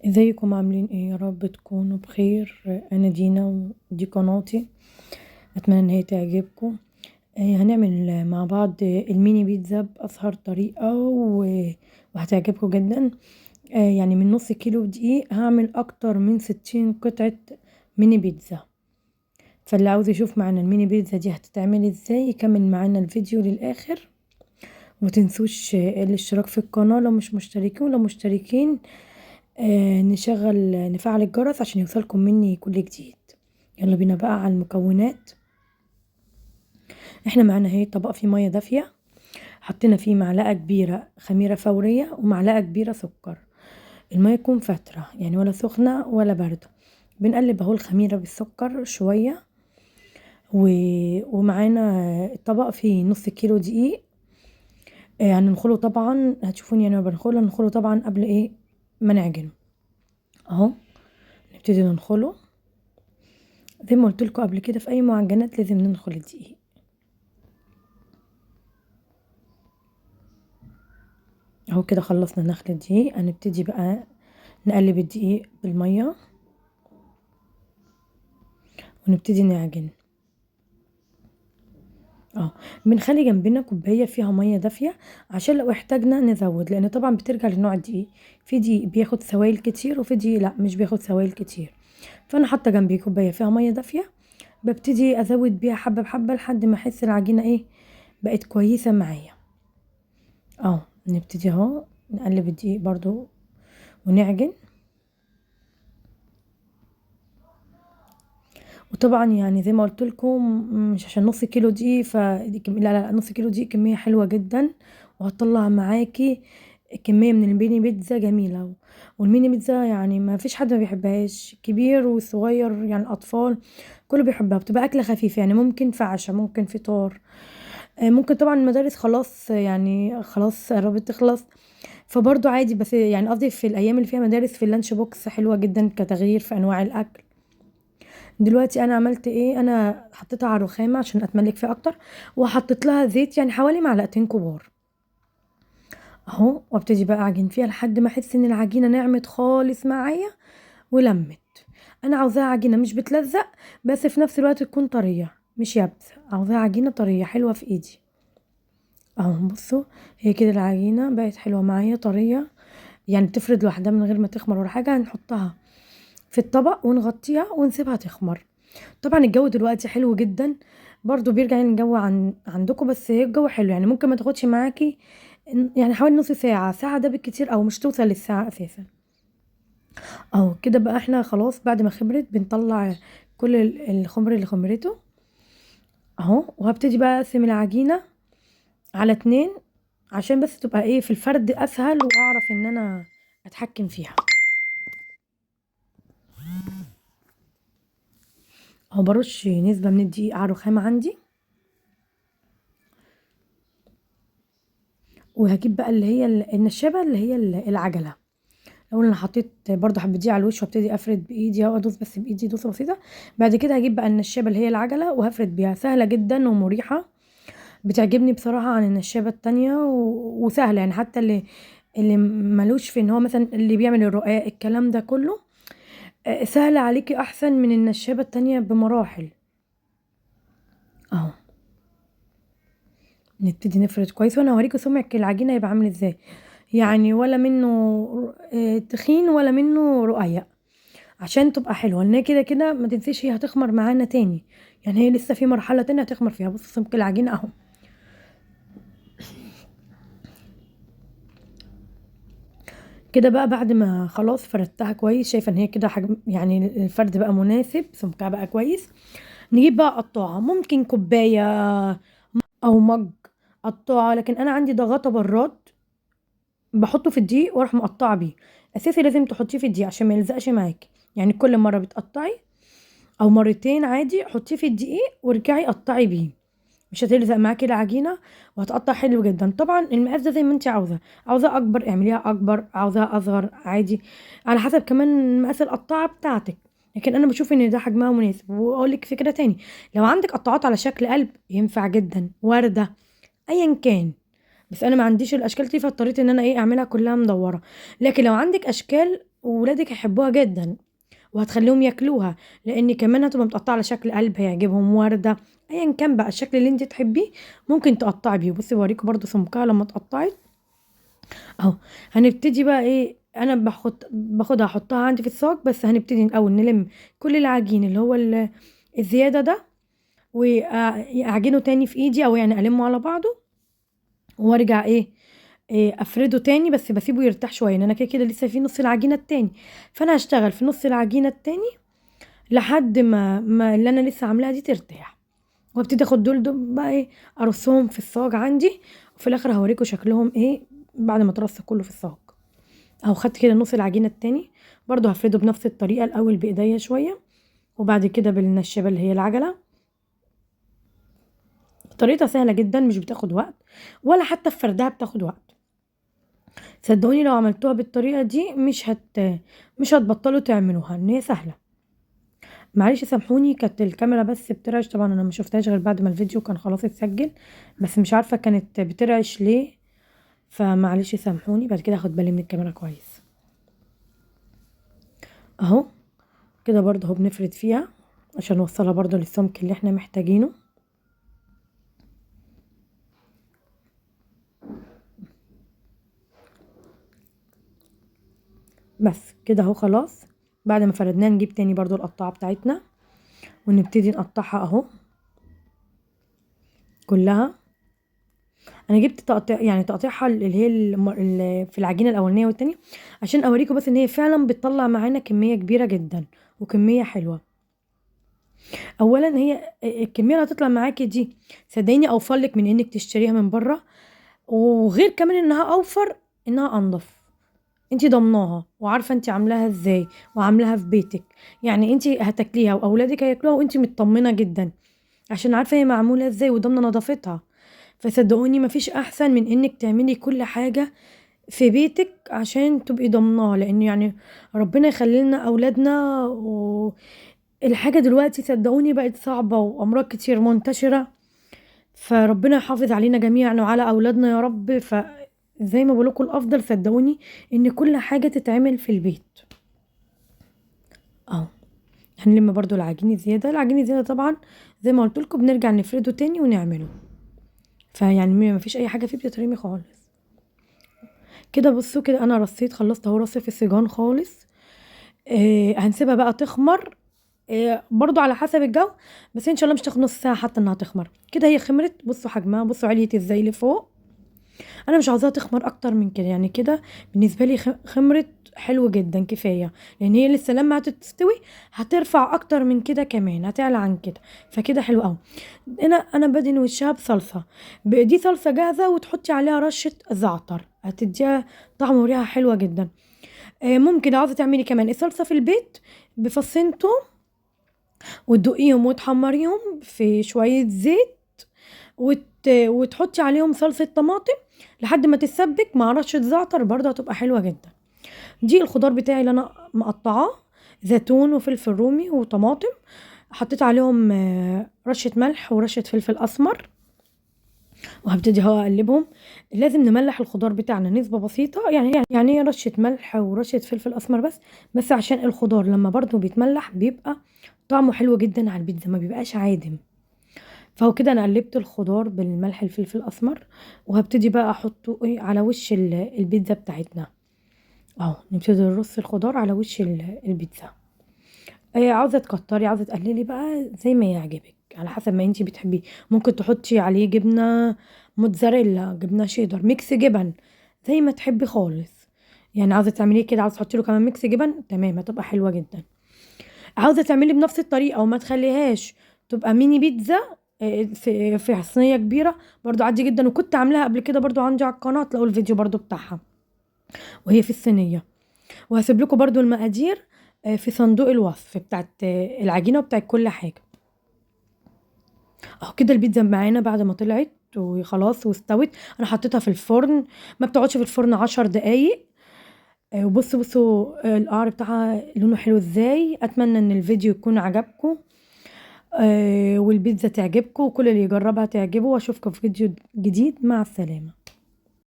ازيكم عاملين ايه؟ يا رب تكونوا بخير. انا دينا ودي قناتي، اتمنى ان هي تعجبكم. هنعمل مع بعض الميني بيتزا باسهل طريقه وهتعجبكم جدا. يعني من نص كيلو دقيق هعمل اكتر من 60 قطعه ميني بيتزا. فاللي عاوز يشوف معانا الميني بيتزا دي هتتعمل ازاي يكمل معانا الفيديو للاخر. ومتنسوش الاشتراك في القناه لو مش مشتركين، ولو مشتركين نفعل الجرس عشان يوصلكم مني كل جديد. يلا بينا بقى على المكونات. احنا معانا اهي طبق فيه ميه دافيه، حطينا فيه معلقه كبيره خميره فوريه ومعلقه كبيره سكر. الميه تكون فتره يعني ولا سخنه ولا بارده. بنقلب اهو الخميره بالسكر شويه و... ومعانا الطبق فيه نص كيلو دقيق. هننخله طبعا، هتشوفوني يعني هننخله طبعا قبل ايه ما نعجنه. اهو نبتدي ننخله زي ما قلت لكم قبل كده، في اي معجنات لازم ننخل الدقيق. اهو كده خلصنا نخل الدقيق، هنبتدي بقى نقلب الدقيق بالميه ونبتدي نعجن. بنخلي جنبنا كوبايه فيها ميه دافيه عشان لو احتاجنا نزود، لان طبعا بترجع لنوع الدقيق. في دقيق بياخد سوائل كتير وفي دقيق لا مش بياخد سوائل كتير. فانا حاطه جنبي كوبايه فيها ميه دافيه، ببتدي ازود بيها حبه بحبه لحد ما احس العجينه ايه بقت كويسه معايا. نبتدي اهو نقلب الدقيق برضو ونعجن. وطبعا يعني زي ما قلت لكم مش عشان نص كيلو دي لا نص كيلو دي كمية حلوة جدا، وهتطلع معاكي كمية من الميني بيتزا جميلة. والميني بيتزا يعني ما فيش حد ما بيحبهاش، كبير وصغير يعني الأطفال كله بيحبها. بتبقى أكلة خفيفة يعني ممكن في عشاء ممكن فطار. ممكن طبعا المدارس خلاص يعني خلاص قربت تخلص، فبرضه عادي. بس يعني قصدي في الأيام اللي فيها مدارس في اللانش بوكس حلوة جدا كتغيير في أنواع الأكل. دلوقتي انا عملت ايه، انا حطيتها على الرخامه عشان اتملك فيها اكتر، وحطيت لها زيت يعني حوالي معلقتين كبار اهو. وابتدي بقى اعجن فيها لحد ما احس ان العجينه نعمت خالص معايا ولمت. انا عاوزاها عجينه مش بتلزق، بس في نفس الوقت تكون طريه مش يابسه، عاوزاها عجينه طريه حلوه في ايدي اهو. بصوا هي كده العجينه بقت حلوه معايا طريه، يعني بتفرد لوحدها من غير ما تخمر ولا حاجه. هنحطها في الطبق ونغطيها ونسيبها تخمر. طبعا الجو دلوقتي حلو جدا، برضو بيرجع يعني الجو عندكم، بس هي الجو حلو يعني ممكن ما تاخدش معاكي يعني حوالي نص ساعة ساعة ده بالكتير، او مش توصل للساعة اساسا. اهو كده بقى احنا خلاص بعد ما خمرت بنطلع كل الخمر اللي خمرته اهو. وهبتدي بقى اقسم العجينة على 2 عشان بس تبقى ايه في الفرد اسهل واعرف ان انا اتحكم فيها. اهو برش نسبة من الدقيق على الرخامة عندي، وهجيب بقى اللي هي النشابة اللي هي العجلة. الاول انا حطيت برضه حبه دي على الوش وابتدي افرد بايدي او ادوس بس بايدي دوسه بسيطه. بعد كده هجيب بقى النشابه اللي هي العجله وهفرد بيها، سهله جدا ومريحه. بتعجبني بصراحه عن النشابه التانية وسهله يعني حتى اللي ملوش في ان هو مثلا اللي بيعمل الرقاق الكلام ده كله، سهله عليكي احسن من النشابه التانية بمراحل اهو. نبتدي نفرد كويس وانا هوريكم سمك العجينه هيبقى عامل ازاي، يعني ولا منه تخين ولا منه رقيق، عشان تبقى حلوه. لان كده كده ما تنسيش هي هتخمر معانا تاني، يعني هي لسه في مرحله تانية هتخمر فيها. بص سمك العجينه اهو كده بقى. بعد ما خلاص فردتها كويس، شايفه ان هي كده حجم يعني الفرد بقى مناسب، سمكها بقى كويس. نجيب بقى قطاعه، ممكن كوبايه او مج قطاعه، لكن انا عندي ده غطا براد بحطه في الدقيق واروح مقطعه بيه. اساسي لازم تحطيه في الدقيق عشان ما يلزقش معاكي، يعني كل مره بتقطعي او مرتين عادي حطيه في الدقيق وارجعي قطعي بيه، مش هتلزق معاكي العجينه وهتقطع حلو جدا. طبعا المقاس ده زي ما انت عاوزه، عاوزاه اكبر اعمليها اكبر، عاوزاها اصغر عادي على حسب كمان مقاس القطاعه بتاعتك. لكن انا بشوف ان ده حجمها مناسب. واقول لك فكره تاني، لو عندك قطاعات على شكل قلب ينفع جدا، ورده، ايا كان. بس انا ما عنديش الاشكال دي فاضطريت ان انا ايه اعملها كلها مدوره. لكن لو عندك اشكال وولادك هيحبوها جدا وهتخليهم ياكلوها، لان كمان هتبقى متقطعه على شكل قلب هيعجبهم، ورده، ايا كان بقى الشكل اللي انت تحبيه ممكن تقطعي بيه. بصي بوريكم برضو سمكها لما اتقطعت اهو. هنبتدي بقى ايه، انا باخدها احطها عندي في الصاج، بس هنبتدي الاول نلم كل العجين اللي هو الزياده ده، واعجنه تاني في ايدي، او يعني المه على بعضه، وارجع إيه افرده تاني، بس بسيبه يرتاح شويه، لان انا كده كده لسه في نص العجينه التاني، فانا هشتغل في نص العجينه التاني لحد ما اللي انا لسه عاملاها دي ترتاح، وابتدي اخد دول بقى ايه، ارصهم في الصاج عندي، وفي الاخر هوريكم شكلهم ايه بعد ما ترص كله في الصاج. اهو خدت كده نص العجينه التاني، برضو هفرده بنفس الطريقه، الاول بايديا شويه وبعد كده بالنشابه اللي هي العجله. طريقتها سهله جدا، مش بتاخد وقت، ولا حتى في فردها بتاخد وقت. صدقوني لو عملتوها بالطريقه دي مش هتبطلوا تعملوها، ان هي سهله. معلش سامحوني، كانت الكاميرا بس بترعش، طبعا انا ما شفتهاش غير بعد ما الفيديو كان خلاص اتسجل، بس مش عارفه كانت بترعش ليه، فمعلش سامحوني، بعد كده هاخد بالي من الكاميرا كويس. اهو كده برضه اهو بنفرد فيها عشان نوصلها برضه للسمك اللي احنا محتاجينه. بس كده اهو خلاص. بعد ما فردناها نجيب تاني برضه القطاعه بتاعتنا ونبتدي نقطعها اهو كلها. انا جبت تقطيع، يعني تقطيعها اللي هي في العجينه الاولانيه والتانية، عشان اوريكم بس ان هي فعلا بتطلع معانا كميه كبيره جدا وكميه حلوه. اولا هي الكميه اللي هتطلع معاكي دي صدقيني اوفر لك من انك تشتريها من بره، وغير كمان انها اوفر، انها انضف. انتي ضمناها وعارفه انتي عاملاها ازاي وعاملاها في بيتك، يعني انتي هتاكليها واولادك هياكلوها وانتي مطمنه جدا، عشان عارفه هي معموله ازاي وضامنه نظافتها. فصدقوني مفيش احسن من انك تعملي كل حاجه في بيتك عشان تبقي ضمناها، لان يعني ربنا يخلي لنا اولادنا. والحاجه دلوقتي صدقوني بقت صعبه وامراض كتير منتشره، فربنا يحافظ علينا جميعا وعلى اولادنا يا رب. فزي ما بقولكوا الافضل صدقوني ان كل حاجه تتعمل في البيت. اهو هنلم برضو العجين الزياده طبعا زي ما قلت لكم بنرجع نفرده تاني ونعمله، فيعني ما فيش اي حاجه فيه بتترمي خالص. كده بصوا كده انا رصيت، خلصت اهو رص في السيجان خالص. هنسيبها بقى تخمر، برضو على حسب الجو، بس ان شاء الله مش تاخد نص ساعه حتى انها تخمر. كده هي خمرت، بصوا حجمها، بصوا عليت ازاي لفوق. انا مش عاوزاها تخمر اكتر من كده، يعني كده بالنسبه لي خمرت حلو جدا كفايه، لان هي لسه لما هتستوي هترفع اكتر من كده، كمان هتعلى عن كده، فكده حلو قوي. انا بدهن وشها بصلصه، دي صلصه جاهزه وتحطي عليها رشه زعتر هتديها طعم وريحه حلوه جدا. ممكن عاوزه تعملي كمان الصلصه في البيت بفصين توم، وتدقيهم وتحمريهم في شويه زيت، وتحطي عليهم صلصه طماطم لحد ما تتسبك مع رشه زعتر، برضه هتبقى حلوه جدا. دي الخضار بتاعي اللي انا مقطعاه، زيتون وفلفل رومي وطماطم، حطيت عليهم رشه ملح ورشه فلفل اسمر، وهبتدي اهو اقلبهم. لازم نملح الخضار بتاعنا نسبة بسيطة، يعني رشة ملح ورشة فلفل اسمر بس عشان الخضار لما برضو بيتملح بيبقى طعمه حلو جدا على البيتزا، ما بيبقاش عادم. فهو كده انا قلبت الخضار بالملح الفلفل الاسمر، وهبتدي بقى احطه ايه على وش البيتزا بتاعتنا. اهو نبتدي نرص الخضار على وش البيتزا. عاوزة تكتري عاوزة تقللي بقى زي ما يعجبك على حسب ما انتي بتحبيه. ممكن تحطي عليه جبنة موتزاريلا، جبنة شيدر، ميكس جبن، زي ما تحبي خالص. يعني عاوزة تعمليه كده، عاوزة تحطي له كمان ميكس جبن، تمام هتبقى حلوة جدا. عاوزة تعملي بنفس الطريقة وما تخليهاش تبقى ميني بيتزا في صينية كبيرة، برضو عادي جدا، وكنت عاملاها قبل كده برضو عندي على القناة، تلاقوا الفيديو برضو بتاعها وهي في الصينية. وهسيب لكم برضو المقادير في صندوق الوصف بتاعت العجينة وبتاعت كل حاجة. اهو كده البيتزا معانا بعد ما طلعت وخلاص واستوت، انا حطيتها في الفرن، ما بتقعدش في الفرن 10 دقايق. وبصوا القعر بتاعها لونه حلو ازاي. اتمنى ان الفيديو يكون عجبكم والبيتزا تعجبكم، وكل اللي يجربها تعجبه، واشوفكم في فيديو جديد، مع السلامة.